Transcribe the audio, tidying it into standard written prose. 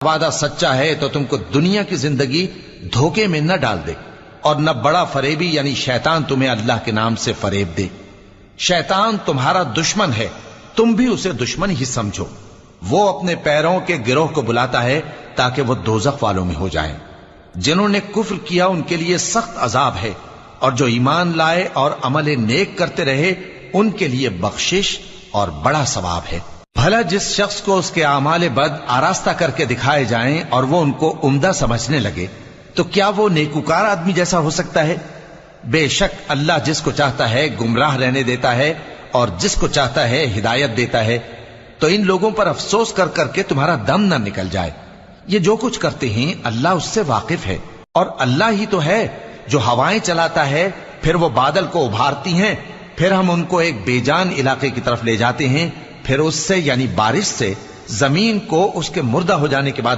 وعدہ سچا ہے تو تم کو دنیا کی زندگی دھوکے میں نہ ڈال دے، اور نہ بڑا فریبی یعنی شیطان تمہیں اللہ کے نام سے فریب دے۔ شیطان تمہارا دشمن ہے، تم بھی اسے دشمن ہی سمجھو۔ وہ اپنے پیروں کے گروہ کو بلاتا ہے تاکہ وہ دوزخ والوں میں ہو جائیں۔ جنہوں نے کفر کیا ان کے لیے سخت عذاب ہے، اور جو ایمان لائے اور عمل نیک کرتے رہے ان کے لیے بخشش اور بڑا ثواب ہے۔ بھلا جس شخص کو اس کے اعمال بد آراستہ کر کے دکھائے جائیں اور وہ ان کو عمدہ سمجھنے لگے تو کیا وہ نیکوکار آدمی جیسا ہو سکتا ہے؟ بے شک اللہ جس کو چاہتا ہے گمراہ رہنے دیتا ہے اور جس کو چاہتا ہے ہدایت دیتا ہے۔ تو ان لوگوں پر افسوس کر کر کے تمہارا دم نہ نکل جائے۔ یہ جو کچھ کرتے ہیں اللہ اس سے واقف ہے، اور اللہ ہی تو ہے جو ہوائیں چلاتا ہے، پھر وہ بادل کو ابھارتی ہیں، پھر ہم ان کو ایک بے جان علاقے کی طرف لے جاتے ہیں، پھر اس سے یعنی بارش سے زمین کو اس کے مردہ ہو جانے کے بعد